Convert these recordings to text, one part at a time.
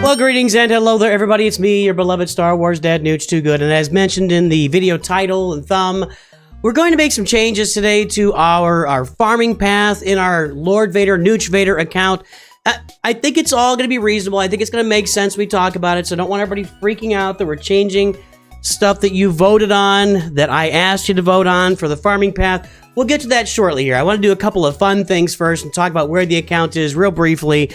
Well, greetings and hello there, everybody. It's me, your beloved Star Wars dad, Nooch Too Good. And as mentioned in the video title and thumb, we're going to make some changes today to our farming path in our Lord Vader, Nooch Vader account. I think it's all going to be reasonable. I think it's going to make sense we talk about it, so I don't want everybody freaking out that we're changing stuff that you voted on, that I asked you to vote on for the farming path. We'll get to that shortly here. I want to do a couple of fun things first and talk about where the account is real briefly.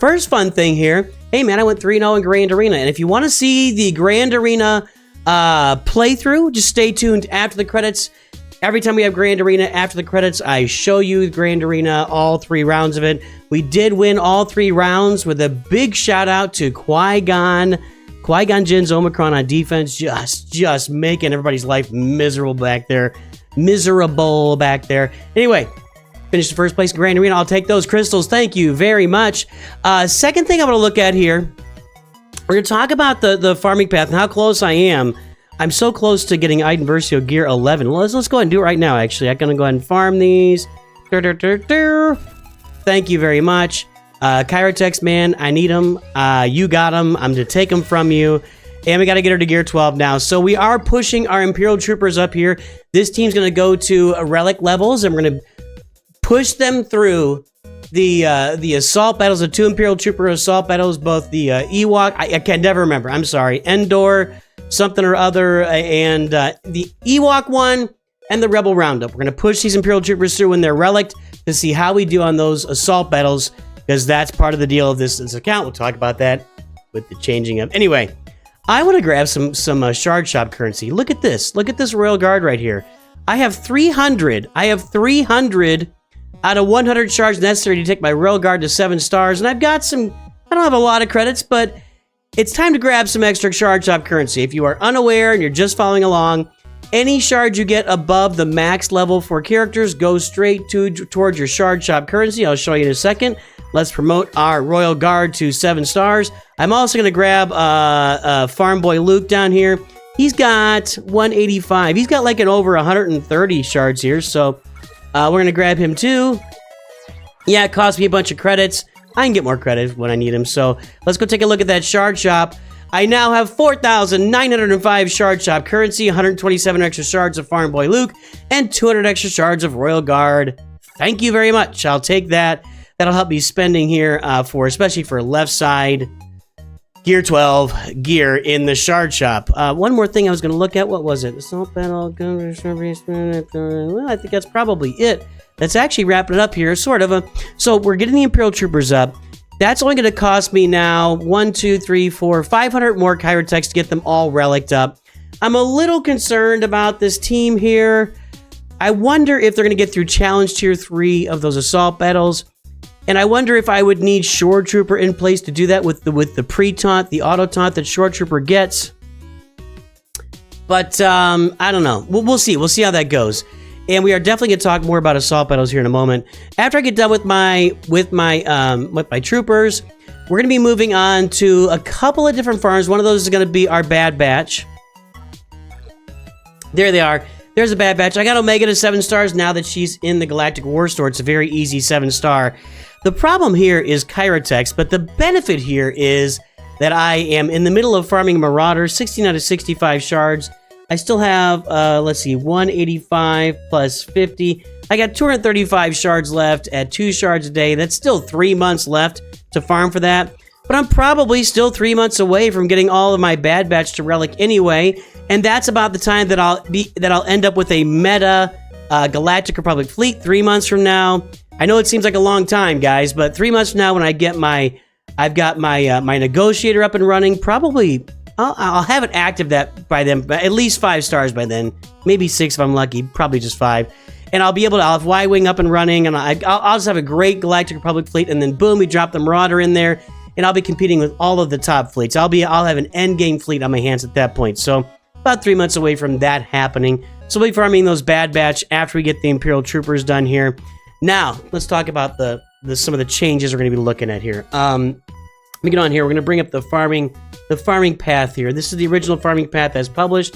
First fun thing here, hey man, I went 3-0 in Grand Arena, and if you want to see the Grand Arena playthrough, just stay tuned after the credits. Every time we have Grand Arena, after the credits, I show you Grand Arena, all 3 rounds of it. We did win all 3 rounds with a big shout out to Qui-Gon Jinn's Omicron on defense, just making everybody's life miserable back there. Anyway, finished the first place in Grand Arena. I'll take those crystals. Thank you very much. Second thing I'm going to look at here, we're going to talk about the farming path and how close I am. I'm so close to getting Iden Versio Gear 11. Well, let's go ahead and do it right now, actually. I'm going to go ahead and farm these. Thank you very much. Kyrotex, man, I need them. You got them. I'm going to take them from you. And we got to get her to Gear 12 now. So we are pushing our Imperial Troopers up here. This team's going to go to relic levels, and we're going to push them through the assault battles, the 2 Imperial Trooper assault battles, both the Ewok, I can never remember, I'm sorry, Endor, something or other, and the Ewok one, and the Rebel Roundup. We're going to push these Imperial Troopers through when they're relicked to see how we do on those assault battles, because that's part of the deal of this account. We'll talk about that with the changing of... Anyway, I want to grab some shard shop currency. Look at this. Look at this Royal Guard right here. I have 300. I have 300 out of 100 shards necessary to take my Royal Guard to 7 stars, and I've got some... I don't have a lot of credits, but it's time to grab some extra shard shop currency. If you are unaware and you're just following along, any shard you get above the max level for characters goes straight towards your shard shop currency. I'll show you in a second. Let's promote our Royal Guard to 7 stars. I'm also going to grab Farm Boy Luke down here. He's got 185. He's got like an over 130 shards here, so we're going to grab him too. Yeah, it cost me a bunch of credits. I can get more credits when I need them, so let's go take a look at that shard shop. I now have 4,905 shard shop currency, 127 extra shards of Farm Boy Luke, and 200 extra shards of Royal Guard. Thank you very much. I'll take that. That'll help me spending here especially for left side Gear 12 gear in the shard shop. One more thing I was going to look at. What was it? Assault battle. Well, I think that's probably it. That's actually wrapping it up here, sort of. So we're getting the Imperial Troopers up. That's only going to cost me now 500 more Kyrotex to get them all relicked up. I'm a little concerned about this team here. I wonder if they're going to get through Challenge Tier 3 of those assault battles. And I wonder if I would need Shore Trooper in place to do that with the pre-taunt, the auto-taunt that Shore Trooper gets. But I don't know. We'll see. We'll see how that goes. And we are definitely going to talk more about assault battles here in a moment. After I get done with my troopers, we're going to be moving on to a couple of different farms. One of those is going to be our Bad Batch. There they are. There's a Bad Batch. I got Omega to 7 stars now that she's in the Galactic War Store. It's a very easy 7-star. The problem here is Kyrotex, but the benefit here is that I am in the middle of farming Marauder, 16 out of 65 shards. I still have, let's see, 185 plus 50. I got 235 shards left at 2 shards a day. That's still 3 months left to farm for that. But I'm probably still 3 months away from getting all of my Bad Batch to relic anyway. And that's about the time that I'll end up with a meta Galactic Republic fleet 3 months from now. I know it seems like a long time, guys, but 3 months from now when I get I've got my negotiator up and running, probably I'll have it active by then, at least 5 stars by then, maybe 6 if I'm lucky, probably just 5. And I'll have Y-Wing up and running, and I'll just have a great Galactic Republic fleet, and then boom, we drop the Marauder in there, and I'll be competing with all of the top fleets. I'll have an endgame fleet on my hands at that point. So about 3 months away from that happening. So we'll be farming those Bad Batch after we get the Imperial Troopers done here. Now, let's talk about some of the changes we're going to be looking at here. Let me get on here. We're going to bring up the farming path here. This is the original farming path as published.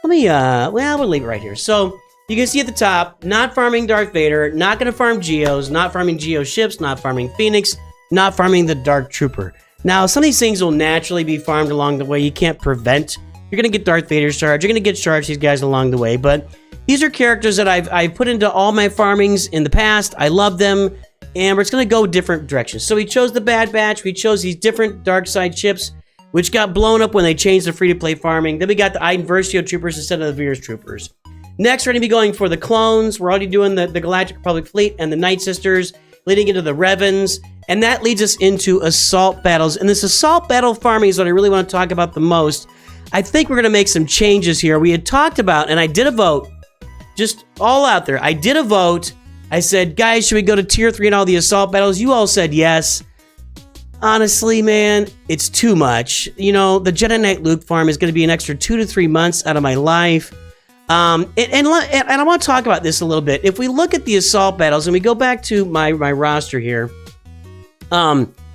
Let me, we'll leave it right here. So, you can see at the top, not farming Darth Vader, not going to farm Geos, not farming Geo ships, not farming Phoenix, not farming the Dark Trooper. Now, some of these things will naturally be farmed along the way. You can't prevent. You're going to get Darth Vader's charge. You're going to get charged these guys along the way. But these are characters that I've put into all my farmings in the past. I love them. And we're just going to go different directions. So we chose the Bad Batch. We chose these different dark side ships, which got blown up when they changed the free-to-play farming. Then we got the Iden Versio troopers instead of the Veers troopers. Next, we're going to be going for the clones. We're already doing the Galactic Republic Fleet and the Night Sisters, leading into the Revans. And that leads us into assault battles. And this assault battle farming is what I really want to talk about the most. I think we're going to make some changes here. We had talked about, and I did a vote, just all out there. I did a vote. I said, guys, should we go to tier 3 in all the assault battles? You all said yes. Honestly, man, it's too much. You know, the Jedi Knight Luke farm is going to be an extra 2 to 3 months out of my life. And I want to talk about this a little bit. If we look at the assault battles and we go back to my roster here, let's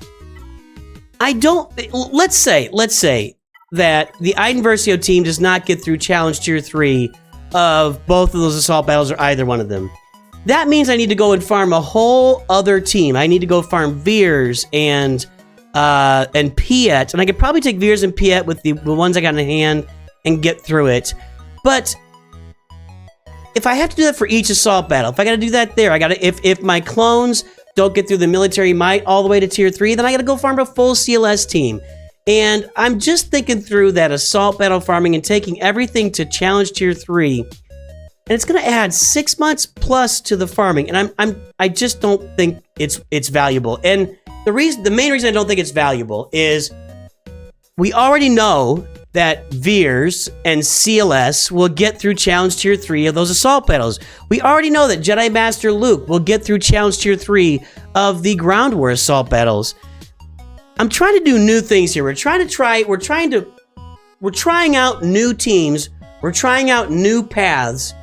say that the Iden Versio team does not get through challenge tier 3 of both of those assault battles or either one of them. That means I need to go and farm a whole other team. I need to go farm Veers and Piet, and I could probably take Veers and Piet with the ones I got in hand and get through it. But if I have to do that for each assault battle, if I got to do that there, if my clones don't get through the military might all the way to tier 3, then I got to go farm a full CLS team. And I'm just thinking through that assault battle farming and taking everything to challenge tier 3. And it's going to add 6 months plus to the farming, and I just don't think it's valuable. And the main reason I don't think it's valuable is we already know that Veers and CLS will get through challenge tier 3 of those assault battles. We already know that Jedi Master Luke will get through challenge tier 3 of the Ground War assault battles. I'm trying to do new things here. We're trying out new teams. We're trying out new paths.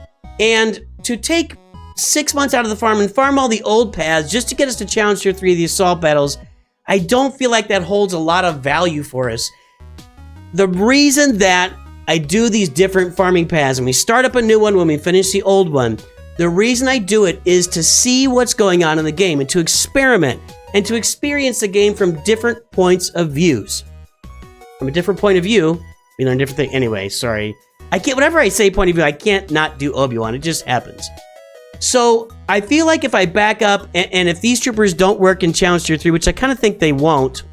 And to take 6 months out of the farm and farm all the old paths just to get us to challenge tier 3 of the assault battles, I don't feel like that holds a lot of value for us. The reason that I do these different farming paths and we start up a new one when we finish the old one, the reason I do it is to see what's going on in the game and to experiment and to experience the game from different points of views. From a different point of view, we learn different things. Anyway, sorry. I can't, whenever I say point of view, I can't not do Obi-Wan. It just happens. So I feel like if I back up and if these troopers don't work in challenge tier 3, which I kind of think they won't,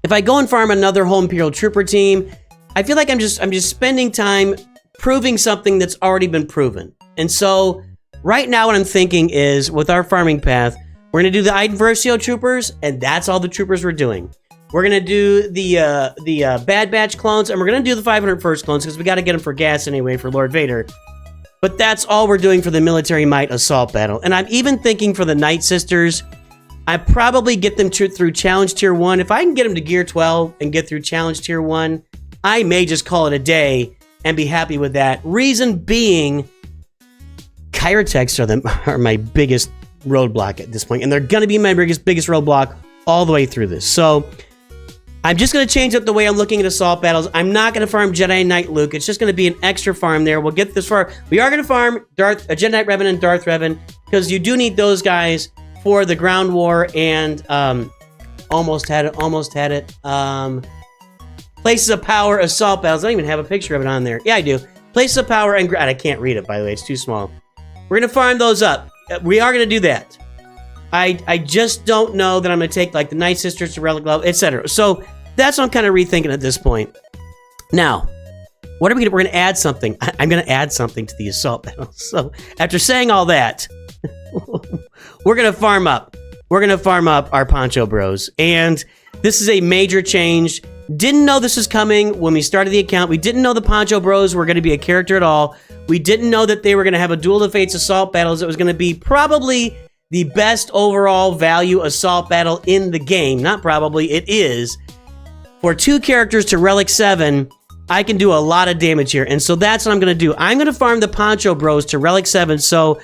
if I go and farm another whole Imperial Trooper team, I feel like I'm just spending time proving something that's already been proven. And so right now what I'm thinking is with our farming path, we're going to do the Iden Versio troopers, and that's all the troopers we're doing. We're going to do the Bad Batch clones, and we're going to do the 501st clones because we got to get them for gas anyway for Lord Vader. But that's all we're doing for the Military Might assault battle. And I'm even thinking for the Night Sisters, I probably get them through challenge tier 1. If I can get them to gear 12 and get through challenge tier 1, I may just call it a day and be happy with that. Reason being, Kyrotechs are my biggest roadblock at this point, and they're going to be my biggest I'm just going to change up the way I'm looking at assault battles. I'm not going to farm Jedi Knight Luke. It's just going to be an extra farm there. We'll get this far. We are going to farm Jedi Knight Revan and Darth Revan because you do need those guys for the ground war and almost had it. Places of Power assault battles. I don't even have a picture of it on there. Yeah, I do. Places of Power and I can't read it, by the way. It's too small. We're going to farm those up. We are going to do that. I just don't know that I'm going to take like the Night Sisters to Relic Level, etc. So that's what I'm kind of rethinking at this point. Now, what are we going to? We're going to add something. I'm going to add something to the assault battles. So after saying all that, we're going to farm up. We're going to farm up our Poncho Bros. And this is a major change. Didn't know this was coming when we started the account. We didn't know the Poncho Bros were going to be a character at all. We didn't know that they were going to have a Duel of the Fates assault battles. It was going to be probably the best overall value assault battle in the game. Not probably, it is. For 2 characters to Relic 7, I can do a lot of damage here. And so that's what I'm going to do. I'm going to farm the Poncho Bros to Relic 7. So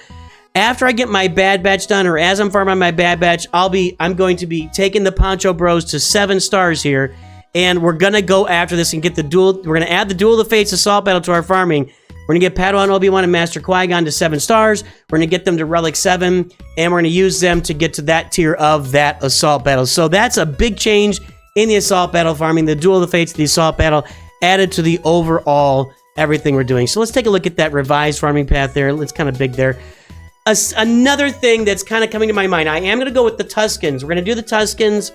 after I get my Bad Batch done, or as I'm farming my Bad Batch, I'm going to be taking the Poncho Bros to 7 stars here. And we're going to go after this and get the duel. We're going to add the Duel of the Fates assault battle to our farming. We're going to get Padawan Obi-Wan and Master Qui-Gon to 7 stars. We're going to get them to Relic 7. And we're going to use them to get to that tier of that assault battle. So that's a big change in the assault battle farming, the Duel of the Fates, the assault battle, added to the overall everything we're doing. So let's take a look at that revised farming path there. It's kind of big there. Another thing that's kind of coming to my mind, I am going to go with the Tuscans. We're going to do the Tuscans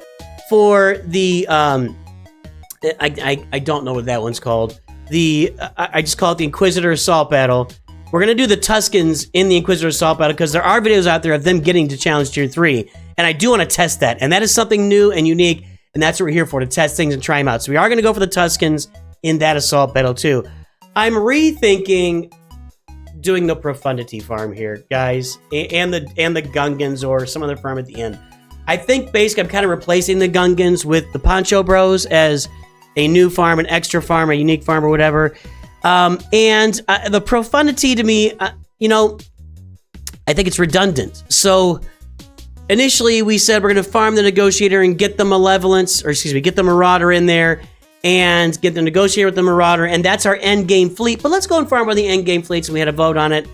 for the, I don't know what that one's called. I just call it the Inquisitor Assault Battle. We're going to do the Tuscans in the Inquisitor Assault Battle because there are videos out there of them getting to Challenge Tier 3. And I do want to test that. And that is something new and unique. And that's what we're here for, to test things and try them out. So we are going to go for the Tuscans in that Assault Battle too. I'm rethinking doing the Profundity farm here, guys. And the Gungans or some other farm at the end. I think basically I'm kind of replacing the Gungans with the Poncho Bros as a new farm, an extra farm, a unique farm or whatever. The Profundity to me, you know, I think it's redundant. So initially we said we're going to farm the Negotiator and get the Malevolence, or excuse me, get the Marauder in there and get the Negotiator with the Marauder, and that's our end game fleet. But let's go and farm one of the end game fleets, and we had a vote on it.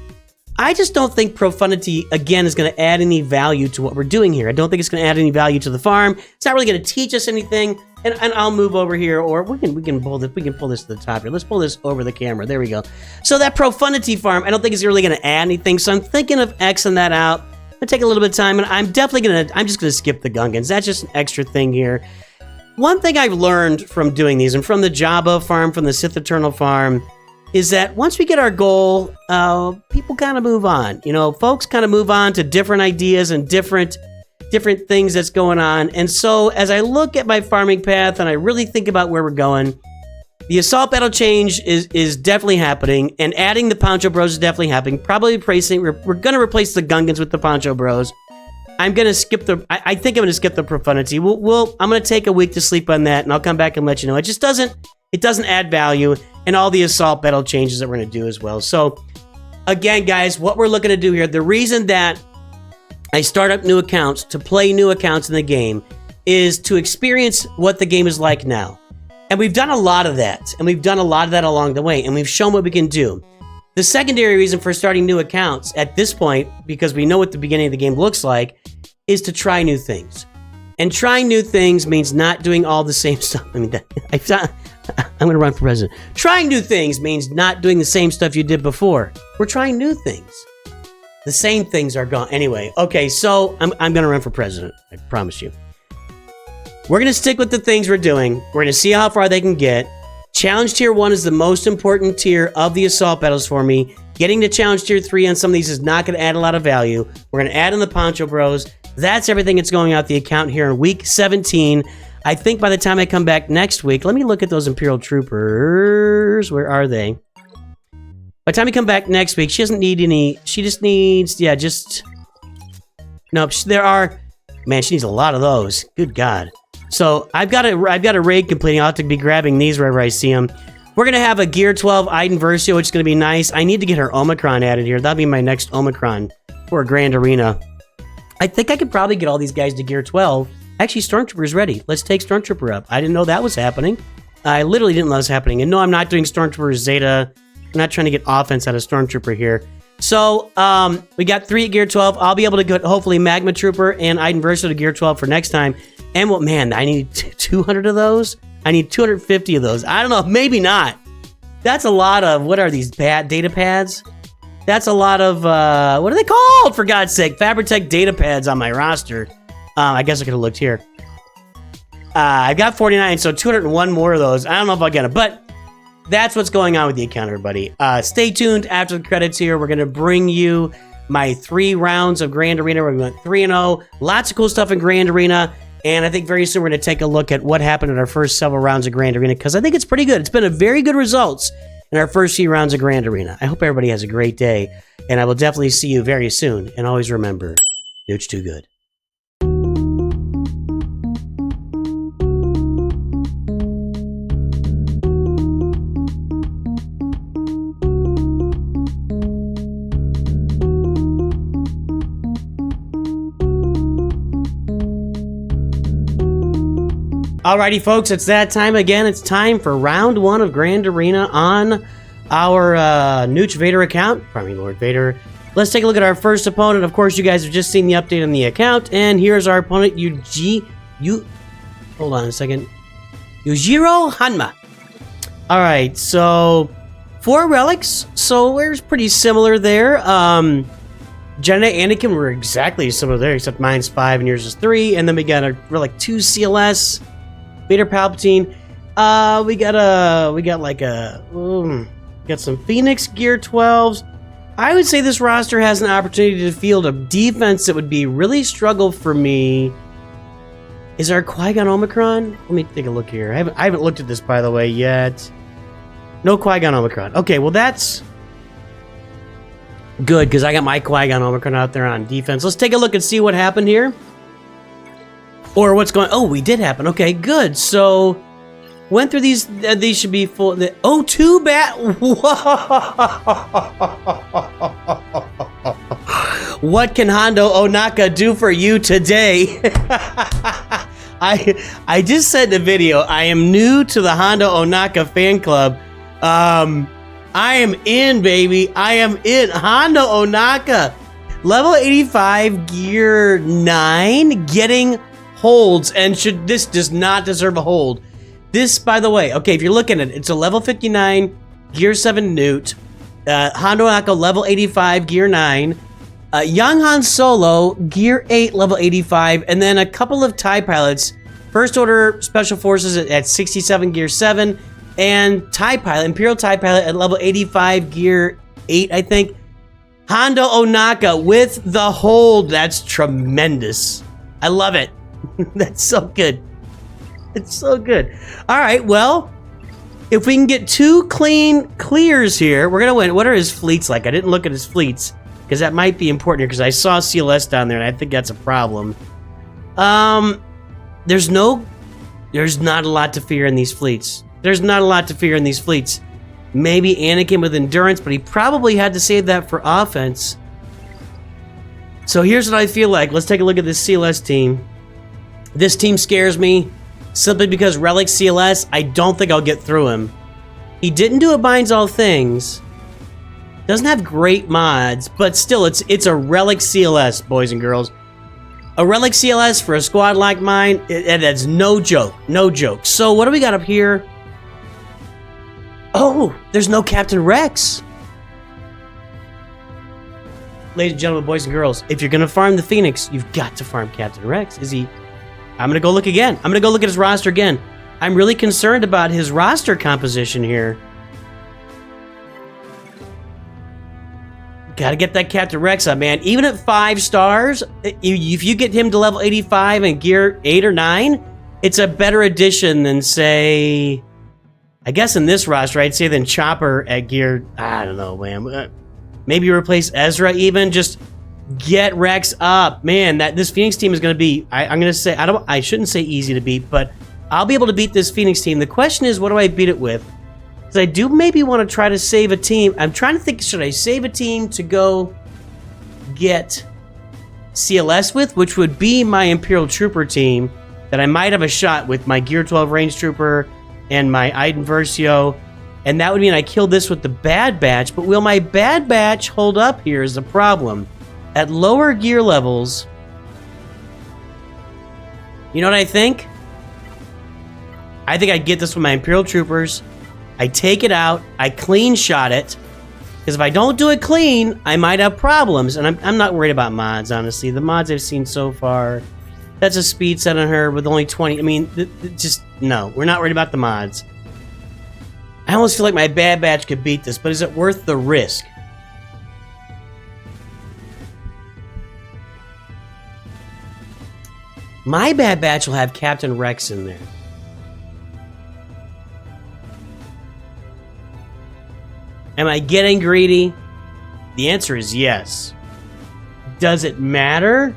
I just don't think Profundity, again, is going to add any value to what we're doing here. I don't think it's going to add any value to the farm. It's not really going to teach us anything. And I'll move over here, or we can pull this. We can pull this to the top here. Let's pull this over the camera. There we go. So that Profundity farm, I don't think it's really going to add anything. So I'm thinking of Xing that out. I'm gonna take a little bit of time, and I'm just gonna skip the Gungans. That's just an extra thing here. One thing I've learned from doing these, and from the Jabba farm, from the Sith Eternal farm, is that once we get our goal, people kind of move on. You know, folks kind of move on to different ideas and different things that's going on. And so as I look at my farming path and I really think about where we're going, the Assault Battle change is definitely happening, and adding the Poncho Bros is definitely happening. Probably replacing, we're going to replace the Gungans with the Poncho Bros. I'm going to skip I think I'm going to skip the Profundity. I'm going to take a week to sleep on that, and I'll come back and let you know. It just doesn't add value, and all the Assault Battle changes that we're going to do as well. So again, guys, what we're looking to do here, the reason that I start up new accounts, to play new accounts in the game, is to experience what the game is like now. And we've done a lot of that, and we've done a lot of that along the way, and we've shown what we can do. The secondary reason for starting new accounts at this point, because we know what the beginning of the game looks like, is to try new things. And trying new things means not doing all the same stuff. I mean, I'm going to run for president. Trying new things means not doing the same stuff you did before. We're trying new things. The same things are gone. Anyway, okay, so I'm going to run for president. I promise you. We're going to stick with the things we're doing. We're going to see how far they can get. Challenge Tier 1 is the most important tier of the Assault Battles for me. Getting to Challenge Tier 3 on some of these is not going to add a lot of value. We're going to add in the Poncho Bros. That's everything that's going out the account here in Week 17. I think by the time I come back next week, let me look at those Imperial Troopers. Where are they? By the time we come back next week, she doesn't need any. She just needs, nope, there are. Man, she needs a lot of those. Good God. So I've got a raid completing. I'll have to be grabbing these wherever I see them. We're going to have a Gear 12 Iden Versio, which is going to be nice. I need to get her Omicron added here. That'll be my next Omicron for a Grand Arena. I think I could probably get all these guys to Gear 12. Actually, Stormtrooper's ready. Let's take Stormtrooper up. I didn't know that was happening. I literally didn't know that was happening. And no, I'm not doing Stormtrooper Zeta. I'm not trying to get offense out of Stormtrooper here. So, we got 3 at Gear 12. I'll be able to get, hopefully, Magma Trooper and Iden Versio to Gear 12 for next time. And what, man, I need 200 of those? I need 250 of those. I don't know, maybe not. That's a lot of, what are these, bad data pads? That's a lot of, what are they called, for God's sake? Fabritech data pads on my roster. I guess I could have looked here. I've got 49, so 201 more of those. I don't know if I'll get it, but that's what's going on with the account, everybody. Stay tuned after the credits here. We're going to bring you my 3 rounds of Grand Arena. We're going 3-0. Lots of cool stuff in Grand Arena. And I think very soon we're going to take a look at what happened in our first several rounds of Grand Arena, because I think it's pretty good. It's been a very good results in our first few rounds of Grand Arena. I hope everybody has a great day, and I will definitely see you very soon. And always remember, NOOCH too good. Alrighty, folks, it's that time again. It's time for round 1 of Grand Arena on our NOOCH VADER account. Pardon me, Lord VADER. Let's take a look at our first opponent. Of course, you guys have just seen the update on the account, and here's our opponent, Hold on a second. Yujiro Hanma. All right, so 4 relics. So we're pretty similar there. Jenna and Anakin were exactly similar there, except mine's 5 and yours is 3. And then we got a relic 2 CLS, Vader Palpatine. We got some Phoenix Gear 12s. I would say this roster has an opportunity to field a defense that would be really struggle for me. Is there a Qui-Gon Omicron? Let me take a look here. I haven't looked at this, by the way, yet. No Qui-Gon Omicron. Okay, well that's good, because I got my Qui-Gon Omicron out there on defense. Let's take a look and see what happened here. Or what's going... Oh, we did happen. Okay, good. So, went through these... these should be full... Oh, 2 bat... What can Hondo Onaka do for you today? I just said in the video, I am new to the Hondo Onaka fan club. I am in, baby. I am in. Hondo Onaka, level 85, gear 9, getting holds, and this does not deserve a hold. This, by the way, okay, if you're looking at it, it's a level 59, gear 7 Newt, Hondo Onaka, level 85, gear 9, Young Han Solo, gear 8, level 85, and then a couple of TIE pilots, First Order Special Forces at 67, gear 7, and TIE Pilot, Imperial TIE Pilot at level 85, gear 8, I think. Hondo Onaka with the hold. That's tremendous. I love it. That's so good. It's so good. All right, well, if we can get 2 clean clears here, we're going to win. What are his fleets like? I didn't look at his fleets, because that might be important here, because I saw CLS down there, and I think that's a problem. There's not a lot to fear in these fleets. There's not a lot to fear in these fleets. Maybe Anakin with endurance, but he probably had to save that for offense. So here's what I feel like. Let's take a look at this CLS team. This team scares me simply because Relic CLS, I don't think I'll get through him. He didn't do a Binds All Things. Doesn't have great mods, but still, it's a Relic CLS, boys and girls. A Relic CLS for a squad like mine, that's no joke. No joke. So what do we got up here? Oh, there's no Captain Rex. Ladies and gentlemen, boys and girls, if you're going to farm the Phoenix, you've got to farm Captain Rex. Is he... I'm going to go look again. I'm going to go look at his roster again. I'm really concerned about his roster composition here. Gotta get that Captain Rex up, man. Even at 5 stars, if you get him to level 85 and gear 8 or 9, it's a better addition than, say... I guess in this roster, I'd say than Chopper at gear... I don't know, man. Maybe replace Ezra even. Just get Rex up. Man, this Phoenix team is going to be... I'm going to say... I shouldn't say easy to beat, but I'll be able to beat this Phoenix team. The question is, what do I beat it with? Because I do maybe want to try to save a team. I'm trying to think, should I save a team to go get CLS with, which would be my Imperial Trooper team that I might have a shot with my Gear 12 Range Trooper and my Iden Versio, and that would mean I killed this with the Bad Batch, but will my Bad Batch hold up here is the problem. At lower gear levels, you know what I think? I think I'd get this with my Imperial Troopers, I take it out, I clean shot it, because if I don't do it clean, I might have problems, and I'm not worried about mods, honestly. The mods I've seen so far, that's a speed set on her with only 20. I mean, just, no, we're not worried about the mods. I almost feel like my Bad Batch could beat this, but is it worth the risk? My Bad Batch will have Captain Rex in there. Am I getting greedy? The answer is yes. Does it matter?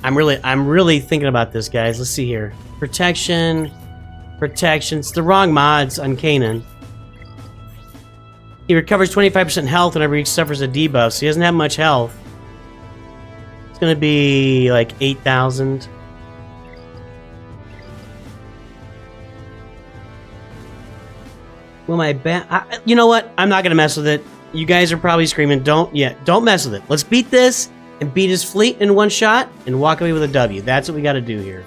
I'm really thinking about this, guys. Let's see here. Protection. It's the wrong mods on Kanan. He recovers 25% health whenever he suffers a debuff, so he doesn't have much health. It's gonna be like 8,000. Will my you know what? I'm not gonna mess with it. You guys are probably screaming, don't mess with it. Let's beat this. and beat his fleet in one shot and walk away with a W. That's what we got to do here.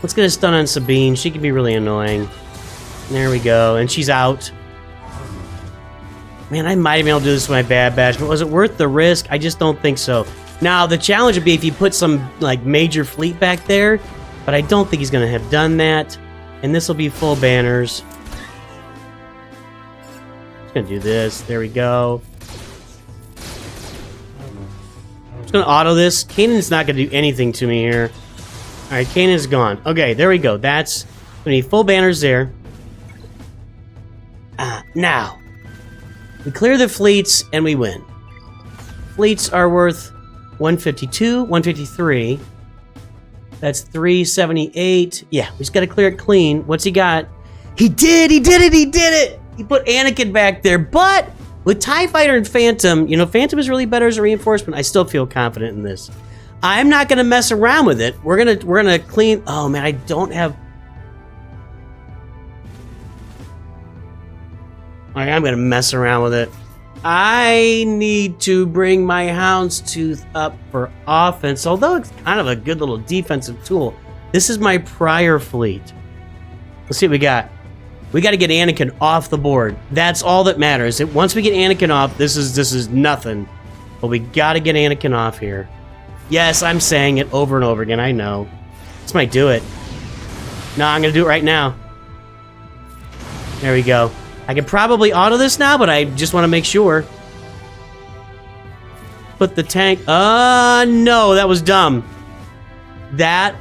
Let's get a stun on Sabine. She can be really annoying. There we go. And she's out. Man, I might have been able to do this with my Bad Batch, but was it worth the risk? I just don't think so. Now, the challenge would be if you put some, like, major fleet back there, but I don't think he's going to have done that. And this will be full banners. Just going to do this. There we go. I'm just going to auto this. Kanan's not going to do anything to me here. All right, Kanan's gone. Okay, there we go. That's we need full banners there. Now, we clear the fleets and we win. Fleets are worth 152, 153. That's 378. Yeah, we just got to clear it clean. What's he got? He did it! He put Anakin back there, but with TIE Fighter and Phantom, you know, Phantom is really better as a reinforcement. I still feel confident in this. I'm not going to mess around with it. We're gonna clean. Oh man, I don't have. All right, I'm going to mess around with it. I need to bring my Houndstooth up for offense, although it's kind of a good little defensive tool. This is my prior fleet. Let's see what we got. We got to get Anakin off the board. That's all that matters. Once we get Anakin off, this is nothing. But we got to get Anakin off here. Yes, I'm saying it over and over again. I know. This might do it. No, I'm going to do it right now. There we go. I can probably auto this now, but I just want to make sure. Put the tank... no, that was dumb. That...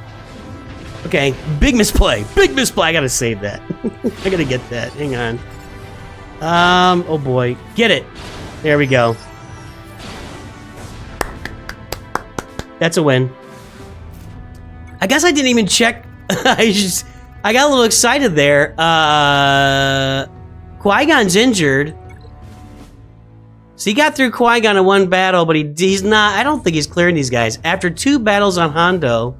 Okay, big misplay. Big misplay. I gotta save that. I gotta get that. Hang on. Oh boy. Get it. There we go. That's a win. I guess I didn't even check. I got a little excited there. Qui-Gon's injured. So he got through Qui-Gon in one battle, but he's not... I don't think he's clearing these guys. After 2 battles on Hondo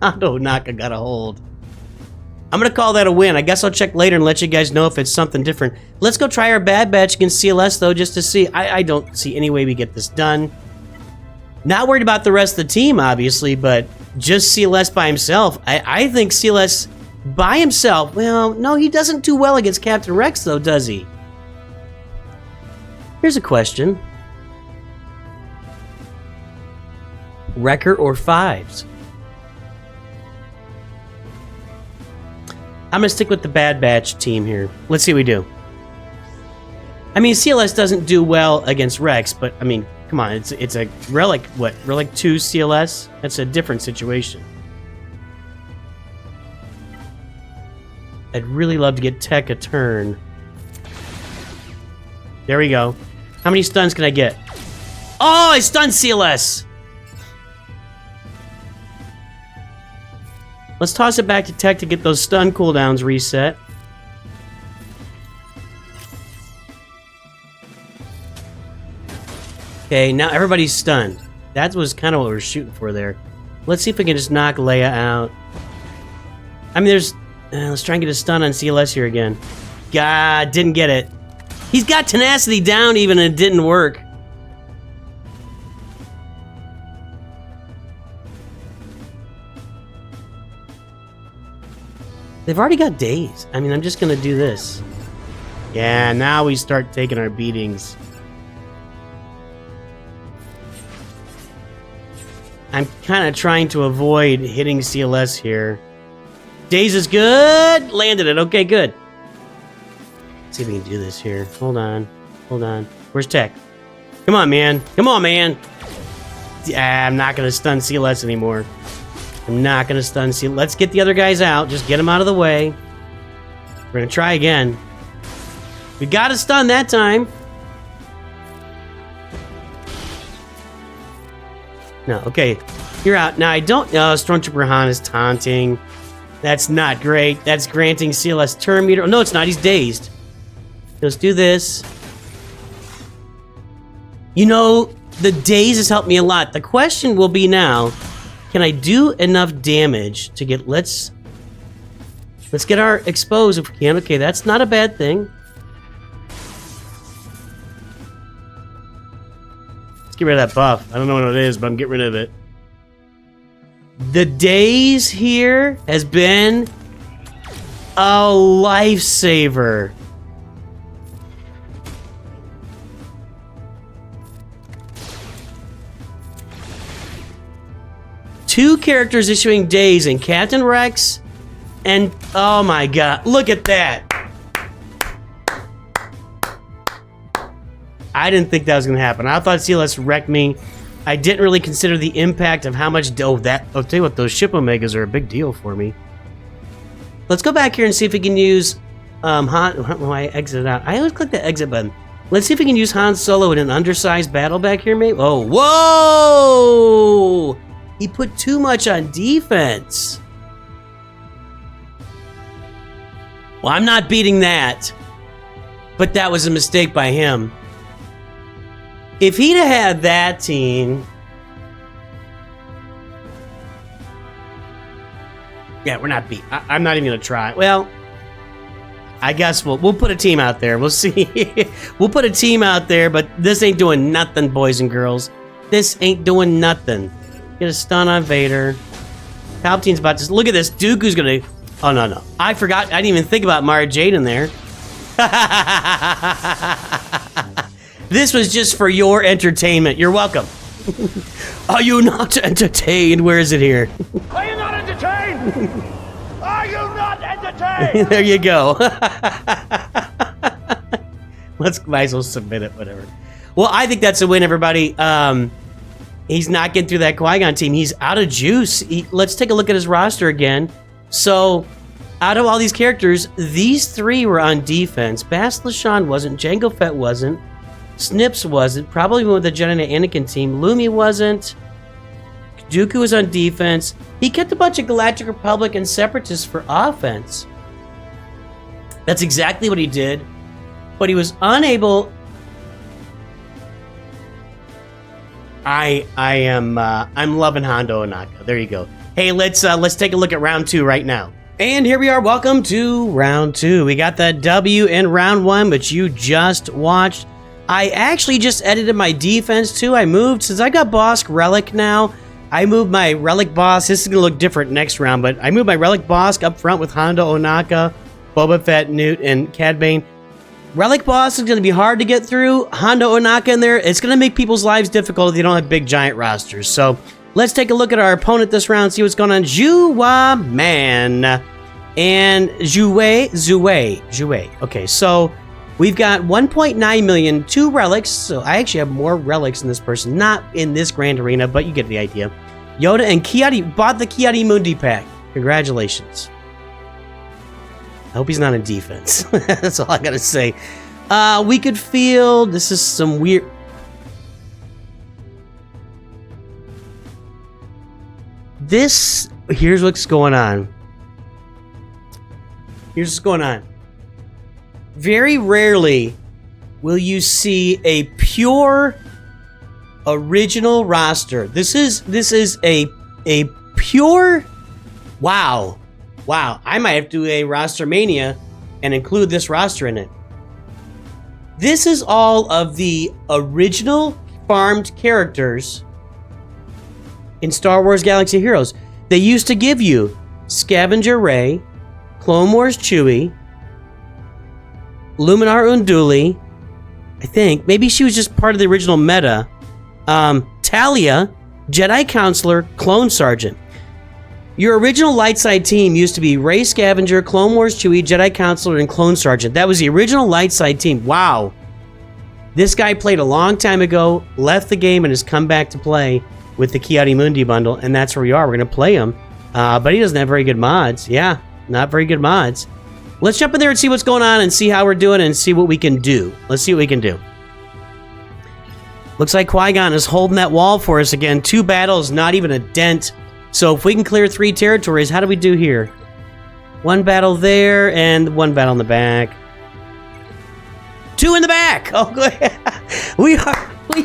Naka got a hold. I'm going to call that a win. I guess I'll check later and let you guys know if it's something different. Let's go try our Bad Batch against CLS, though, just to see. I don't see any way we get this done. Not worried about the rest of the team, obviously, but just CLS by himself. I think CLS... by himself? Well, no, he doesn't do well against Captain Rex, though, does he? Here's a question. Wrecker or Fives? I'm going to stick with the Bad Batch team here. Let's see what we do. I mean, CLS doesn't do well against Rex, but, I mean, come on. It's a Relic, what? Relic 2 CLS? That's a different situation. I'd really love to get Tech a turn. There we go. How many stuns can I get? Oh, I stunned CLS! Let's toss it back to Tech to get those stun cooldowns reset. Okay, now everybody's stunned. That was kind of what we were shooting for there. Let's see if we can just knock Leia out. I mean, there's... let's try and get a stun on CLS here again. God, didn't get it. He's got tenacity down even and it didn't work. They've already got days. I mean, I'm just going to do this. Yeah, now we start taking our beatings. I'm kind of trying to avoid hitting CLS here. Days is good. Landed it. Okay, good. Let's see if we can do this here. Hold on. Hold on. Where's Tech? Come on, man. Come on, man. Yeah, I'm not going to stun CLS anymore. I'm not going to stun CLS. Let's get the other guys out. Just get them out of the way. We're going to try again. We got to stun that time. No, okay. You're out. Now, I don't... Stormtrooper Han is taunting. That's not great. That's granting CLS turn meter. Oh, no, it's not. He's dazed. Let's do this. You know, the daze has helped me a lot. The question will be now, can I do enough damage to get... Let's get our expose if we can. Okay, that's not a bad thing. Let's get rid of that buff. I don't know what it is, but I'm getting rid of it. The days here has been a lifesaver. Two characters issuing days in Captain Rex and oh my god, look at that. I didn't think that was going to happen. I thought CLS wrecked me. I didn't really consider the impact of how much I'll tell you what, those ship Omegas are a big deal for me. Let's go back here and see if we can use I exited out. I always click the exit button. Let's see if we can use Han Solo in an undersized battle back here, maybe. Oh, whoa! He put too much on defense. Well, I'm not beating that. But that was a mistake by him. If he'd have had that team... Yeah, we're not beat. I'm not even going to try. Well, I guess we'll put a team out there. We'll see. We'll put a team out there, but this ain't doing nothing, boys and girls. This ain't doing nothing. Get a stun on Vader. Palpatine's about to... Look at this. Dooku's going to... Oh, no. I forgot. I didn't even think about Mara Jade in there. This was just for your entertainment. You're welcome. Are you not entertained? Where is it here? Are you not entertained? Are you not entertained? There you go. Might as well submit it, whatever. Well, I think that's a win, everybody. He's not getting through that Qui-Gon team. He's out of juice. Let's take a look at his roster again. So, out of all these characters, these three were on defense. Bastila Shan wasn't. Jango Fett wasn't. Snips wasn't. Probably with the Jedi Knight Anakin team. Lumi wasn't. Dooku was on defense. He kept a bunch of Galactic Republic and Separatists for offense. That's exactly what he did. But he was unable... I'm loving Hondo Ohnaka. There you go. Hey, let's take a look at round 2 right now. And here we are. Welcome to round 2. We got that W in round 1, but you just watched. I actually just edited my defense too. I moved, since I got Bosk Relic now, I moved my Relic Boss. This is going to look different next round, but I moved my Relic Bosk up front with Hondo Ohnaka, Boba Fett, Newt, and Cad Bane. Relic Boss is going to be hard to get through. Hondo Ohnaka in there, it's going to make people's lives difficult if they don't have big giant rosters. So let's take a look at our opponent this round, see what's going on. Zhuwa Man and Zhuwei. Okay, so we've got 1.9 million, 2 relics. So I actually have more relics than this person. Not in this grand arena, but you get the idea. Yoda and Kiadi bought the Kiadi Mundi pack. Congratulations. I hope he's not in defense. That's all I gotta say. We could feel... This is some weird... Here's what's going on. Here's what's going on. Very rarely will you see a pure original roster. This is a pure... Wow. I might have to do a roster mania and include this roster in it. This is all of the original farmed characters in Star Wars Galaxy Heroes. They used to give you Scavenger Rey, Clone Wars Chewie, Luminar Unduli, I think. Maybe she was just part of the original meta. Talia, Jedi Counselor, Clone Sergeant. Your original light side team used to be Rey Scavenger, Clone Wars Chewie, Jedi Counselor, and Clone Sergeant. That was the original light side team. Wow. This guy played a long time ago, left the game, and has come back to play with the Kiadi Mundi bundle, and that's where we are. We're going to play him. But he doesn't have very good mods. Yeah, not very good mods. Let's jump in there and see what's going on and see how we're doing and see what we can do. Let's see what we can do. Looks like Qui-Gon is holding that wall for us again. 2 battles, not even a dent. So if we can clear 3 territories, how do we do here? 1 battle there and 1 battle in the back. 2 in the back. Oh, good. We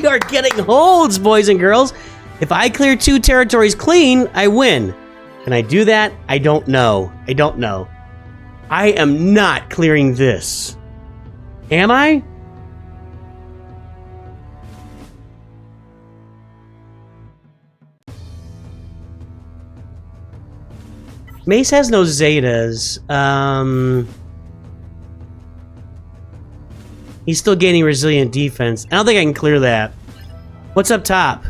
are getting holds, boys and girls. If I clear 2 territories clean, I win. Can I do that? I don't know. I am not clearing this. Am I? Mace has no Zetas. He's still gaining resilient defense. I don't think I can clear that. What's up top?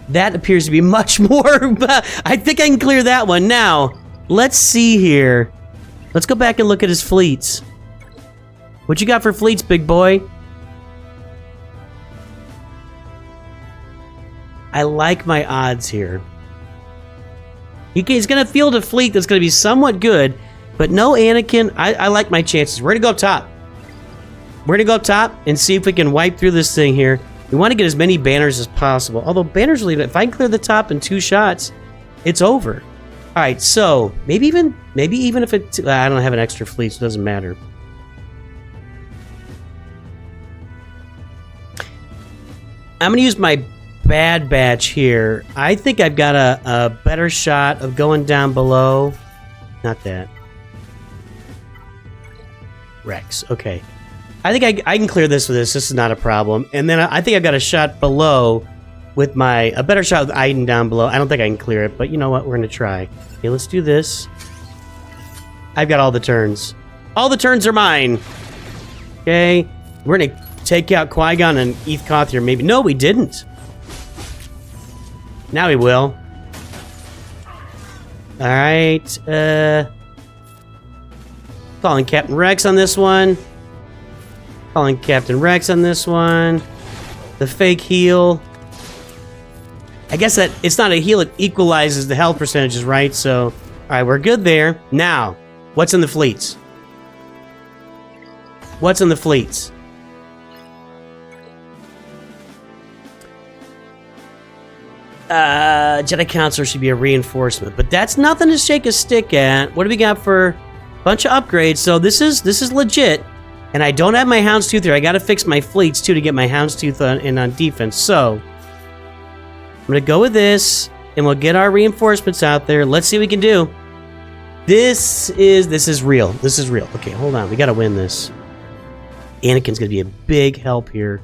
That appears to be much more, but I think I can clear that one. Now, let's see here. Let's go back and look at his fleets. What you got for fleets, big boy? I like my odds here. He's going to field a fleet that's going to be somewhat good, but no Anakin. I like my chances. We're going to go up top. We're going to go up top and see if we can wipe through this thing here. We want to get as many banners as possible. Although banners really, if I can clear the top in 2 shots, it's over. All right, so maybe even if it, I don't have an extra fleet, so it doesn't matter. I'm going to use my bad batch here. I think I've got a better shot of going down below. Not that. Rex, okay. I think I can clear this with this. This is not a problem. And then I think I've got a shot below with a better shot with Iden down below. I don't think I can clear it, but you know what? We're going to try. Okay, let's do this. I've got all the turns. All the turns are mine. Okay. We're going to take out Qui-Gon and Eth Koth here, maybe. No, we didn't. Now we will. All right. Calling Captain Rex on this one. Calling Captain Rex on this one. The fake heal. I guess that it's not a heal, it equalizes the health percentages, right? So, all right, we're good there. Now, what's in the fleets? What's in the fleets? Jedi Counselor should be a reinforcement, but that's nothing to shake a stick at. What do we got for a bunch of upgrades? So this is legit. And I don't have my Houndstooth here. I got to fix my fleets, too, to get my Houndstooth on defense. So, I'm going to go with this, and we'll get our reinforcements out there. Let's see what we can do. This is real. This is real. Okay, hold on. We got to win this. Anakin's going to be a big help here.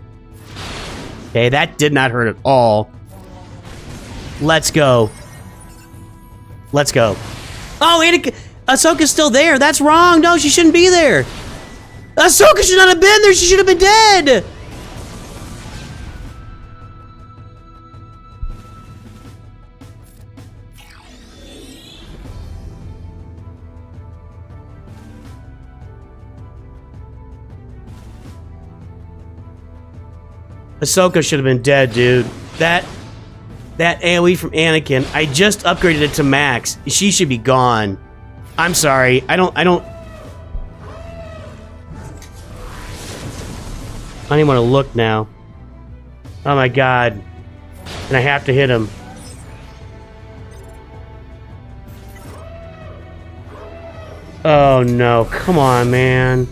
Okay, that did not hurt at all. Let's go. Let's go. Oh, Anakin! Ahsoka's still there. That's wrong. No, she shouldn't be there. Ahsoka should not have been there. She should have been dead. Ahsoka should have been dead, dude. That AoE from Anakin, I just upgraded it to max. She should be gone. I'm sorry. I don't even want to look now. Oh my god. And I have to hit him. Oh no, come on, man.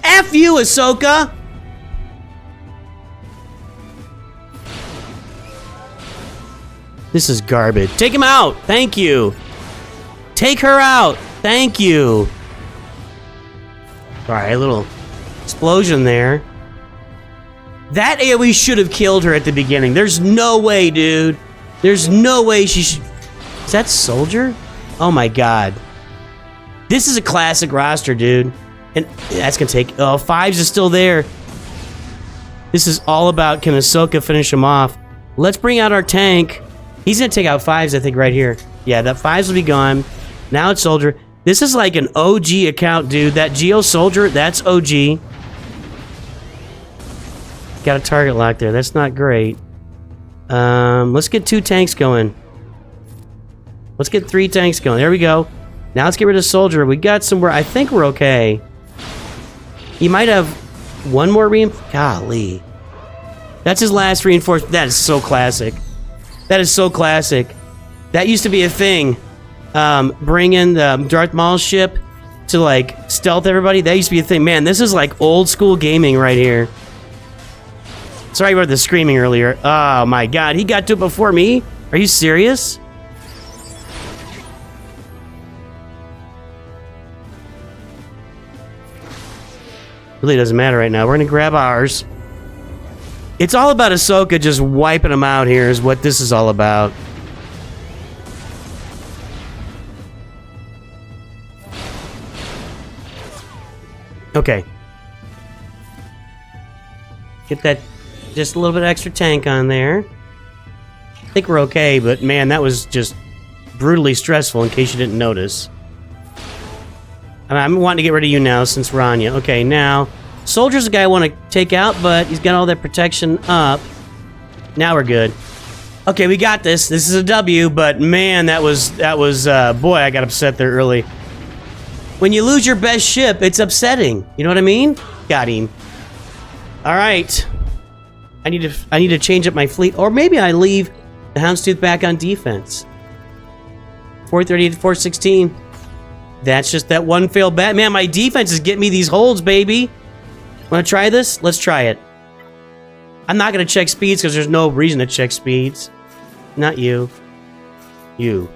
F you, Ahsoka! This is garbage. Take him out! Thank you! Take her out! Thank you! Alright, a little explosion there. That AoE should have killed her at the beginning. There's no way, dude. There's no way she should... Is that Soldier? Oh my god. This is a classic roster, dude. And that's gonna take... Oh, Fives is still there. This is all about can Ahsoka finish him off. Let's bring out our tank. He's gonna take out Fives, I think, right here. Yeah, that Fives will be gone. Now it's Soldier. This is like an OG account, dude. That Geo Soldier, that's OG. Got a target lock there. That's not great. Let's get 2 tanks going. Let's get 3 tanks going. There we go. Now let's get rid of Soldier. We got somewhere. I think we're okay. He might have one more reinforcement. Golly. That's his last reinforcement. That is so classic. That is so classic. That used to be a thing. Bring in the Darth Maul's ship to, like, stealth everybody. That used to be a thing. Man, this is, like, old school gaming right here. Sorry about the screaming earlier. Oh, my God. He got to it before me? Are you serious? Really doesn't matter right now. We're going to grab ours. It's all about Ahsoka just wiping them out here is what this is all about. Okay. Get that, just a little bit extra tank on there. I think we're okay, but man, that was just brutally stressful in case you didn't notice. I'm wanting to get rid of you now since we're on you. Okay, now, Soldier's a guy I want to take out, but he's got all that protection up. Now we're good. Okay, we got this. This is a W, but man, that was boy, I got upset there early. When you lose your best ship, it's upsetting. You know what I mean? Got him. All right. I need to change up my fleet, or maybe I leave the Houndstooth back on defense. 430 to 416. That's just that one failed bat. Man, my defense is getting me these holds, baby. Want to try this? Let's try it. I'm not going to check speeds because there's no reason to check speeds. Not you. You.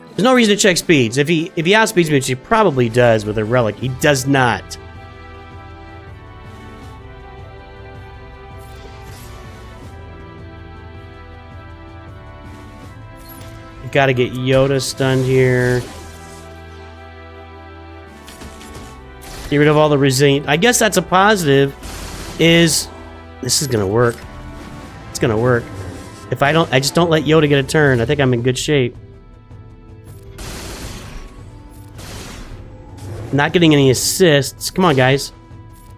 There's no reason to check speeds. If he outspeeds me, which he probably does with a relic, he does not. Got to get Yoda stunned here. Get rid of all the resilient. I guess that's a positive. This is gonna work. It's gonna work. If I just don't let Yoda get a turn. I think I'm in good shape. Not getting any assists. Come on, guys.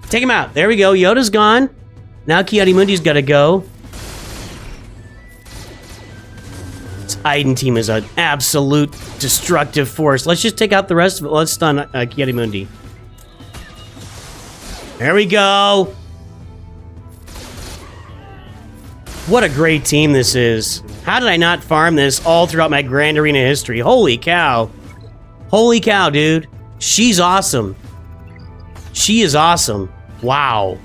Take him out. There we go. Yoda's gone. Now Ki-Adi-Mundi's got to go. This Iden team is an absolute destructive force. Let's just take out the rest of it. Let's stun Ki-Adi-Mundi. There we go. What a great team this is. How did I not farm this all throughout my Grand Arena history? Holy cow. Holy cow, dude. She's awesome. She is awesome. Wow.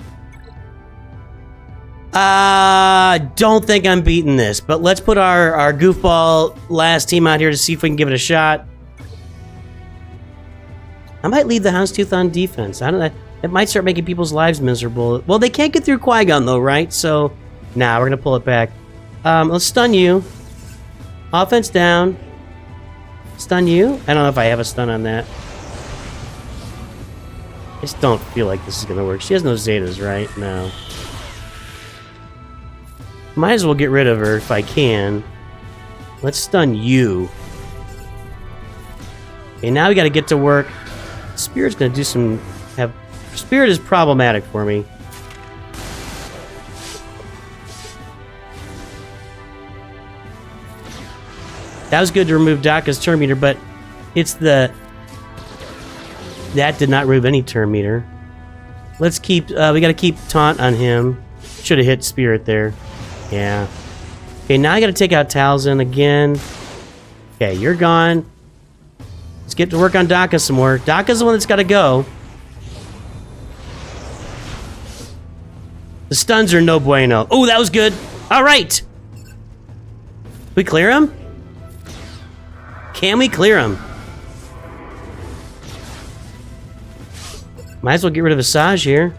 Don't think I'm beating this, but let's put our goofball last team out here to see if we can give it a shot. I might leave the Houndstooth on defense. I don't know. It might start making people's lives miserable. Well, they can't get through Qui-Gon though, right? So, nah, we're gonna pull it back. Let's stun you. Offense down. Stun you. I don't know if I have a stun on that. I just don't feel like this is gonna work. She has no Zetas, right? No. Might as well get rid of her if I can. Let's stun you. Okay, now we gotta get to work. Spirit's gonna do some... Spirit is problematic for me. That was good to remove Daka's turn meter, but it's the... That did not remove any turn meter. Let's keep... we gotta keep Taunt on him. Should have hit Spirit there. Yeah. Okay, now I gotta take out Talzin again. Okay, you're gone. Let's get to work on Daka some more. Daka's the one that's gotta go. The stuns are no bueno. Oh, that was good. All right. We clear him? Can we clear him? Might as well get rid of Asajj here.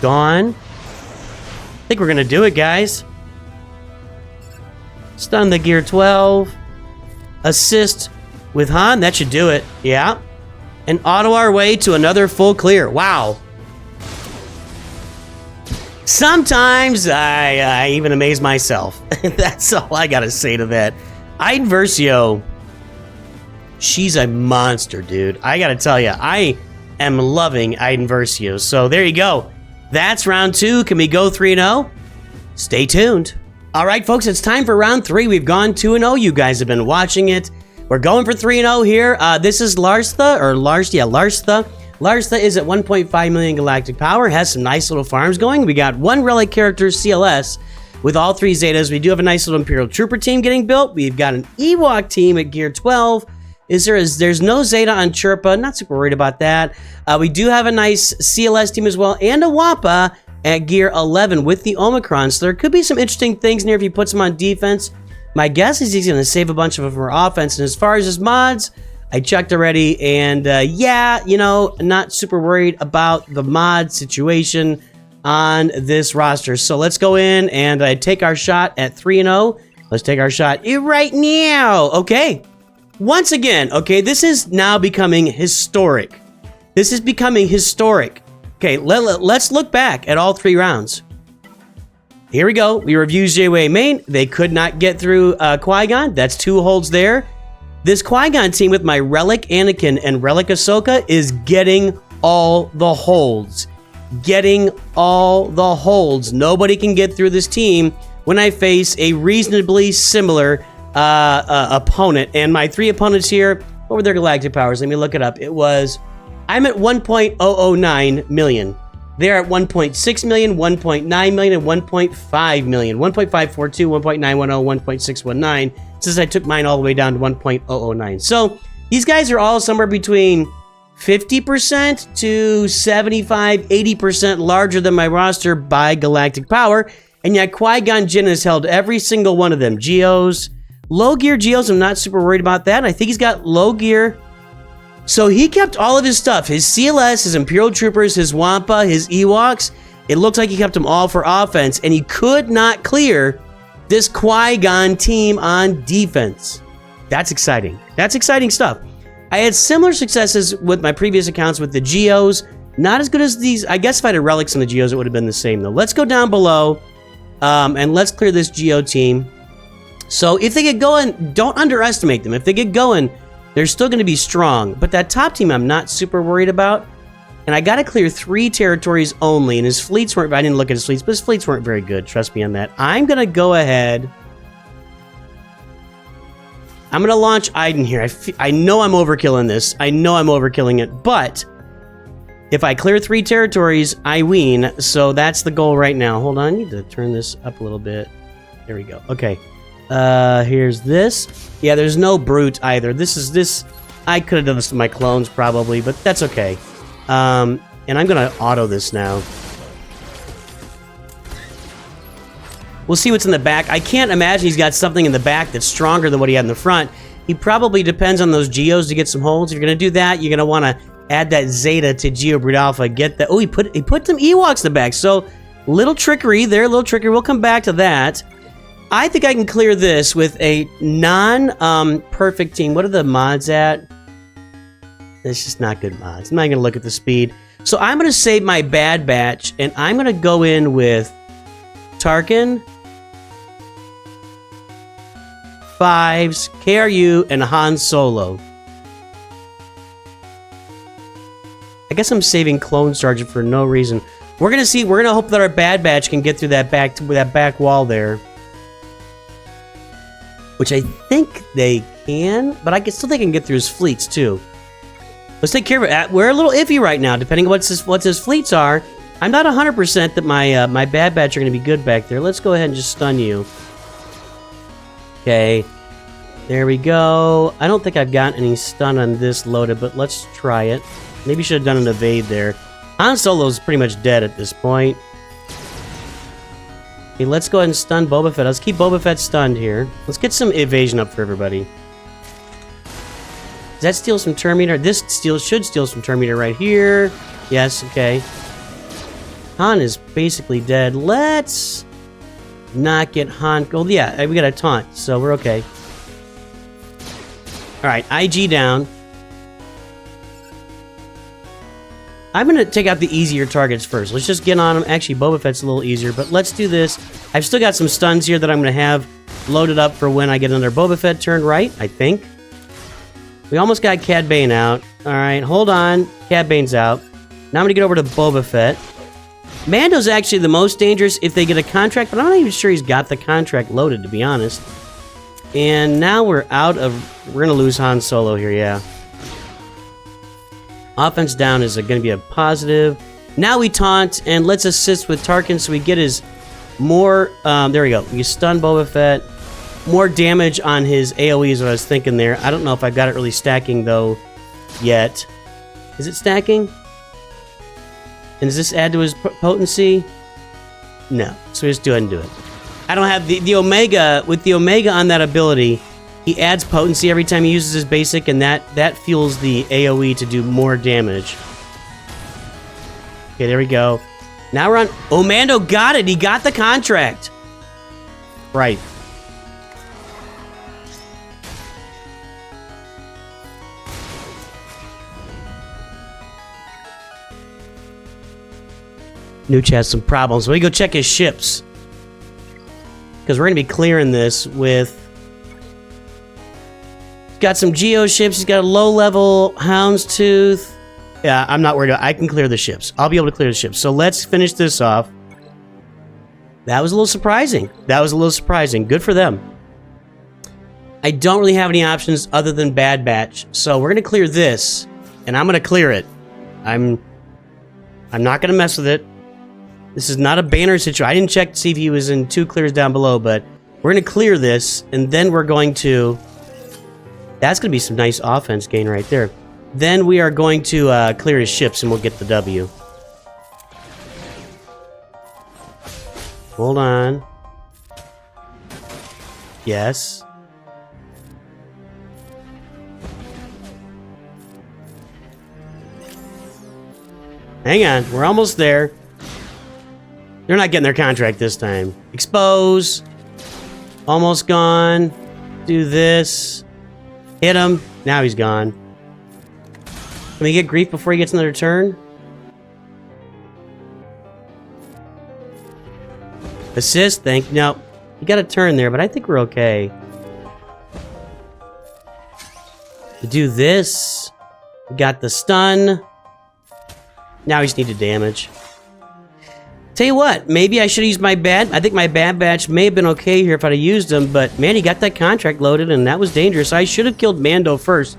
Gone. I think we're going to do it, guys. Stun the Gear 12. Assist with Han. That should do it. Yeah. And auto our way to another full clear. Wow. Sometimes I even amaze myself. That's all I gotta say to that. Iden Versio, she's a monster, dude. I gotta tell you, I am loving Iden Versio. So there you go. That's round 2. Can we go 3-0? Stay tuned. All right, folks, it's time for round 3. We've gone 2-0. You guys have been watching it. We're going for 3-0 here. This is Larstha, or Larstha. Larstha is at 1.5 million galactic power, has some nice little farms going. We got 1 relic character, CLS, with all 3 Zetas. We do have a nice little Imperial Trooper team getting built. We've got an Ewok team at Gear 12. There's no Zeta on Chirpa, not super worried about that. We do have a nice CLS team as well, and a Wampa at Gear 11 with the Omicron. So there could be some interesting things in here if he puts them on defense. My guess is he's going to save a bunch of them for offense. And as far as his mods, I checked already, and yeah, you know, not super worried about the mod situation. on this roster. So let's go in and take our shot at 3-0. Let's take our shot right now. Okay. Once again, okay, this is now becoming historic. This is becoming historic. Okay, let's look back at all 3 rounds. Here we go. We review J-Way main. They could not get through Qui-Gon. That's 2 holds there. This Qui-Gon team with my Relic Anakin and Relic Ahsoka is getting all the holds. Getting all the holds. Nobody can get through this team when I face a reasonably similar opponent. And my 3 opponents here, what were their galactic powers? Let me look it up. I'm at 1.009 million. They're at 1.6 million, 1.9 million, and 1.5 million. 1.542, 1.910, 1.619, since I took mine all the way down to 1.009. So these guys are all somewhere between 50% to 75, 80% larger than my roster by galactic power. And yet Qui-Gon Jinn has held every single one of them. Geos, low gear Geos, I'm not super worried about that. I think he's got low gear. So he kept all of his stuff, his CLS, his Imperial Troopers, his Wampa, his Ewoks. It looked like he kept them all for offense, and he could not clear this Qui-Gon team on defense. That's exciting. That's exciting stuff. I had similar successes with my previous accounts with the Geos. Not as good as these. I guess if I had relics in the Geos, it would have been the same, though. Let's go down below, and let's clear this Geo team. So if they get going, don't underestimate them. If they get going, they're still going to be strong. But that top team, I'm not super worried about. And I got to clear 3 territories only. And his fleets weren't, I didn't look at his fleets, but his fleets weren't very good. Trust me on that. I'm going to go ahead. I'm going to launch Iden here. I know I'm overkilling this. I know I'm overkilling it. But if I clear 3 territories, I win. So that's the goal right now. Hold on. I need to turn this up a little bit. There we go. Okay. Here's this. Yeah, there's no brute either. This. I could have done this to my clones probably, but that's okay. And I'm gonna auto this now. We'll see what's in the back. I can't imagine he's got something in the back that's stronger than what he had in the front. He probably depends on those Geos to get some holds. If you're gonna do that, you're gonna want to add that Zeta to Geo Brute Alpha. Get that. Oh, he put some Ewoks in the back. So little trickery there, little trickery. We'll come back to that. I think I can clear this with a non-perfect team. What are the mods at? It's just not good mods. I'm not going to look at the speed. So I'm going to save my bad batch, and I'm going to go in with Tarkin, Fives, KRU, and Han Solo. I guess I'm saving Clone Sergeant for no reason. We're going to see. We're going to hope that our bad batch can get through that back wall there. Which I think they can, but I still think I can get through his fleets too. Let's take care of it. We're a little iffy right now, depending on what his fleets are. I'm not 100% that my bad batch are going to be good back there. Let's go ahead and just stun you. Okay, there we go. I don't think I've got any stun on this loaded, but let's try it. Maybe should have done an evade there. Han Solo's pretty much dead at this point. Okay, let's go ahead and stun Boba Fett. Let's keep Boba Fett stunned here. Let's get some evasion up for everybody. Does that steal some Terminator? This should steal some Terminator right here. Yes, okay. Han is basically dead. Let's not get Han. Oh, yeah, we got a taunt, so we're okay. Alright, IG down. I'm going to take out the easier targets first. Let's just get on them. Actually, Boba Fett's a little easier, but let's do this. I've still got some stuns here that I'm going to have loaded up for when I get another Boba Fett turn right, I think. We almost got Cad Bane out. All right, hold on. Cad Bane's out. Now I'm going to get over to Boba Fett. Mando's actually the most dangerous if they get a contract, but I'm not even sure he's got the contract loaded, to be honest. And now we're going to lose Han Solo here, yeah. Offense down is going to be a positive. Now we taunt, and let's assist with Tarkin so we get his more... there we go. We stun Boba Fett. More damage on his AoE is what I was thinking there. I don't know if I've got it really stacking, though, yet. Is it stacking? And does this add to his potency? No. So we just go ahead and do it. I don't have the Omega... With the Omega on that ability... He adds potency every time he uses his basic, and that fuels the AoE to do more damage. Okay, there we go. Now we're on... Oh, Mando got it. He got the contract. Right. NOOCH has some problems. Let me go check his ships. Because we're going to be clearing this with... He's got some Geo ships. He's got a low-level Houndstooth. Yeah, I'm not worried about it. I can clear the ships. I'll be able to clear the ships. So let's finish this off. That was a little surprising. That was a little surprising. Good for them. I don't really have any options other than Bad Batch. So we're going to clear this. And I'm going to clear it. I'm not going to mess with it. This is not a banner situation. I didn't check to see if he was in 2 clears down below, but we're going to clear this, and then we're going to... That's going to be some nice offense gain right there. Then we are going to clear his ships, and we'll get the W. Hold on. Yes. Hang on. We're almost there. They're not getting their contract this time. Expose. Almost gone. Do this. Hit him. Now he's gone. Can we get grief before he gets another turn? Assist. No. He got a turn there, but I think we're okay. Do this. We got the stun. Now he's needed damage. Tell you what, maybe I should have used my bad... I think my Bad Batch may have been okay here if I'd have used him, but man, he got that contract loaded, and that was dangerous. I should have killed Mando first.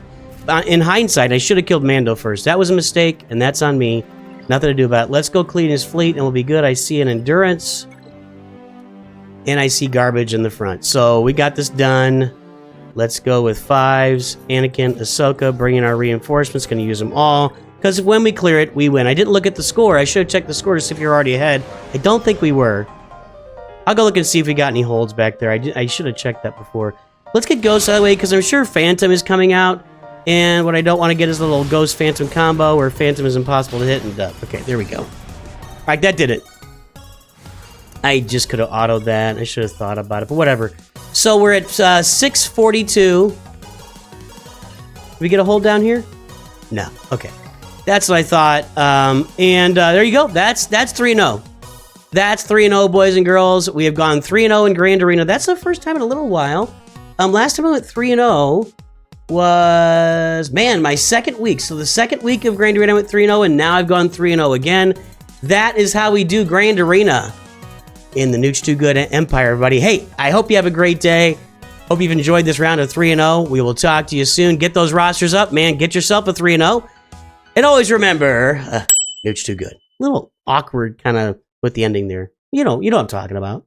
In hindsight, I should have killed Mando first. That was a mistake, and that's on me. Nothing to do about it. Let's go clean his fleet, and we'll be good. I see an Endurance, and I see garbage in the front. So we got this done. Let's go with 5s. Anakin, Ahsoka, bring in our reinforcements. Going to use them all. Because when we clear it, we win. I didn't look at the score. I should have checked the score to see if you're already ahead. I don't think we were. I'll go look and see if we got any holds back there. I should have checked that before. Let's get Ghost out of the way, because I'm sure Phantom is coming out. And what I don't want to get is a little Ghost Phantom combo where Phantom is impossible to hit and dub. Okay, there we go. All right, that did it. I just could have autoed that. I should have thought about it, but whatever. So we're at 642. Did we get a hold down here? No. Okay. That's what I thought. There you go. That's 3-0. That's 3-0, boys and girls. We have gone 3-0 in Grand Arena. That's the first time in a little while. Last time I went 3-0 was, man, my second week. So the second week of Grand Arena I went 3-0, and now I've gone 3-0 again. That is how we do Grand Arena in the NOOCH Too Good Empire, everybody. Hey, I hope you have a great day. Hope you've enjoyed this round of 3-0. We will talk to you soon. Get those rosters up, man. Get yourself a 3-0. And always remember, NOOCH Too Good. A little awkward kind of with the ending there. You know what I'm talking about.